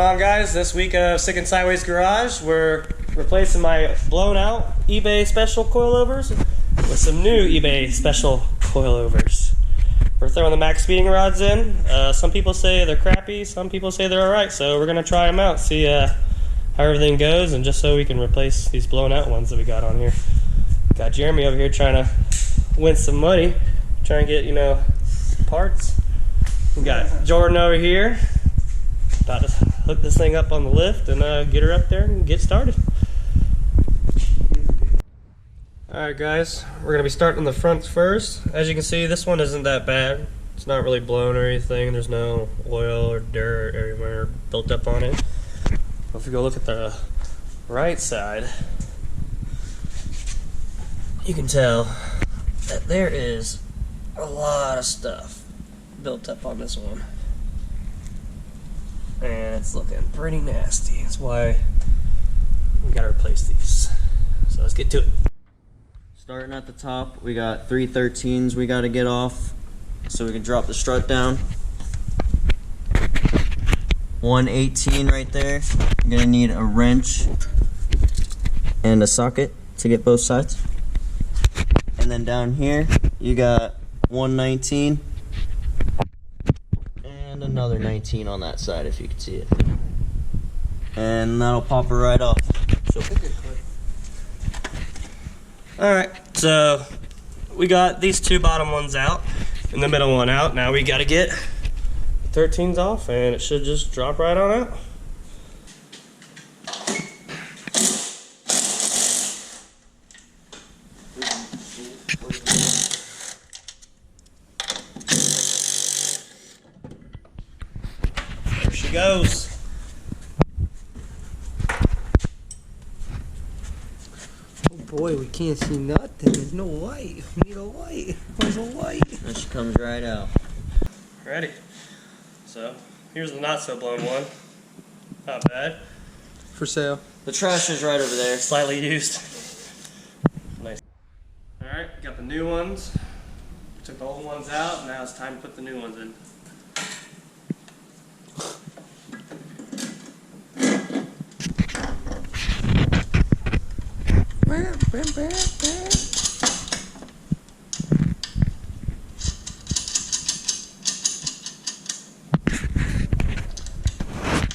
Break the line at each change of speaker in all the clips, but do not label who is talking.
on, guys? This week of Sicknsideways garage, we're replacing my blown out eBay special coilovers with some new eBay special coilovers. We're throwing the Maxpeedingrods in. Some people say they're crappy, some people say they're alright, so we're gonna try them out, see how everything goes, and just so we can replace these blown out ones that we got on here. Got Jeremy over here trying to win some money, trying to get, some parts. We got Jordan over here about to hook this thing up on the lift and get her up there and get started. Alright guys, we're going to be starting on the front first. As you can see, this one isn't that bad. It's not really blown or anything. There's no oil or dirt or anywhere built up on it. But if you go look at the right side, you can tell that there is a lot of stuff built up on this one. And it's looking pretty nasty. That's why we gotta replace these. So let's get to it.
Starting at the top, we got 313s we gotta get off so we can drop the strut down. 118 right there. You're gonna need a wrench and a socket to get both sides. And then down here, you got 119 and another 19 on that side if you can see it. And that'll pop it right off. So,
alright, so we got these two bottom ones out and the middle one out. Now we gotta get the 13s off and it should just drop right on out. There she goes.
Boy, we can't see nothing. There's no light. We need a light. Where's the light?
and she comes right out.
Ready. So, here's the not so blown one. Not bad.
For sale.
The trash is right over there.
Slightly used. Nice. Alright, got the new ones. Took the old ones out. Now it's time to put the new ones in.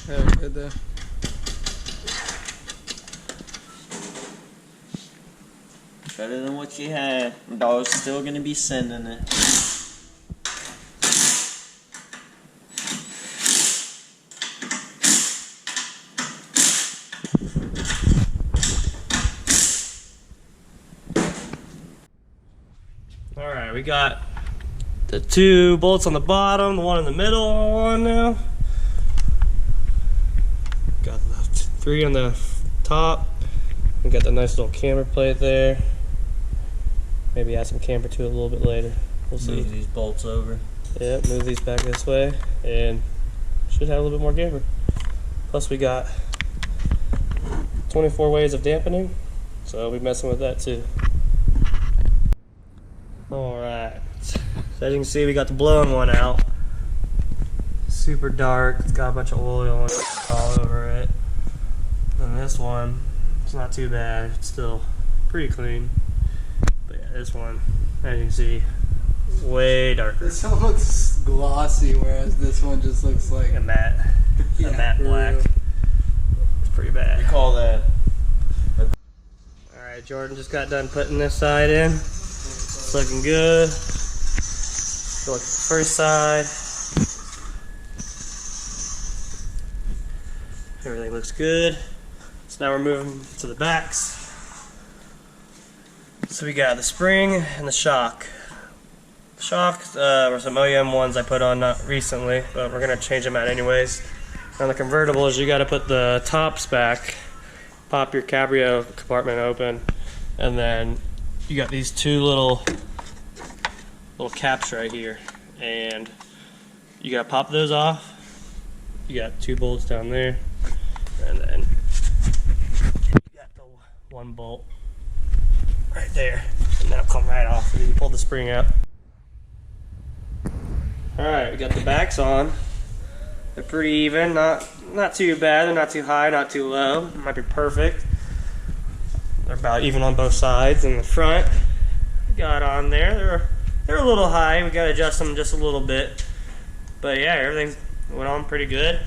There, good there.
Better than what you had. Dog's still gonna be sending it.
Alright, we got the two bolts on the bottom, the one in the middle on now. Got the three on the top. We got the nice little camber plate there. Maybe add some camber to it a little bit later. We'll see.
Move these bolts over.
Yeah, move these back this way and should have a little bit more camber. Plus we got 24 ways of dampening, so I'll be messing with that too. Alright, so as you can see, we got the blown one out. Super dark, it's got a bunch of oil all over it. And this one, it's not too bad, it's still pretty clean. But yeah, this one, as you can see, way darker.
This one looks glossy, whereas this one just looks like
A matte,
yeah,
a matte black.
real.
It's pretty bad.
We call that.
Alright, Jordan just got done putting this side in. It's looking good. Go look at the first side. Everything looks good. So now we're moving to the backs. So we got the spring and the shock. The shock were some OEM ones I put on not recently, but we're gonna change them out anyways. On the convertibles, you gotta put the tops back, pop your cabrio compartment open, and then you got these two little caps right here, and you gotta pop those off. You got two bolts down there, and then you got the one bolt right there, and that'll come right off, and then you pull the spring out. Alright, we got the backs on. They're pretty even, not too bad. They're not too high, not too low. Might be perfect. They're about even on both sides. And the front, got on there. They're a little high. We gotta adjust them just a little bit. But yeah, everything went on pretty good.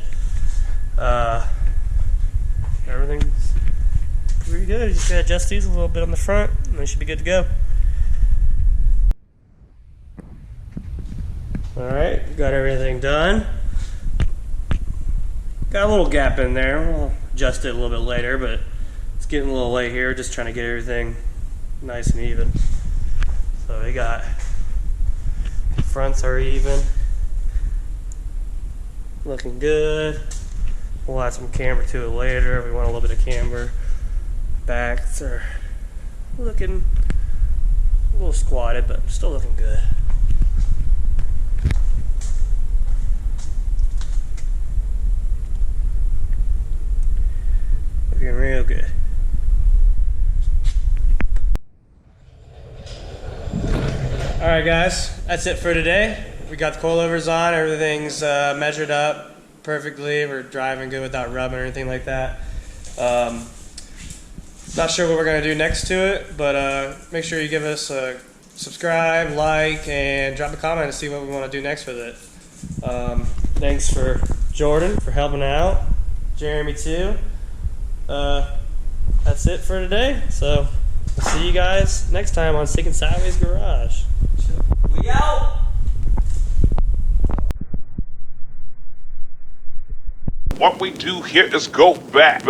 Everything's pretty good. You just gotta adjust these a little bit on the front, and they should be good to go. Alright, got everything done. Got a little gap in there. We'll adjust it a little bit later, but it's getting a little late here. Just trying to get everything nice and even. So we got the fronts are even. Looking good. We'll add some camber to it later if we want a little bit of camber. Backs are looking a little squatted, but still looking good. Looking real good. Alright guys, that's it for today. We got the coilovers on, everything's measured up perfectly. We're driving good without rubbing or anything like that. Not sure what we're going to do next to it, but make sure you give us a subscribe, like, and drop a comment to see what we want to do next with it. Thanks for Jordan for helping out, Jeremy too. That's it for today, so we'll see you guys next time on Sicknsideways Garage.
We out!
What we do here is go back.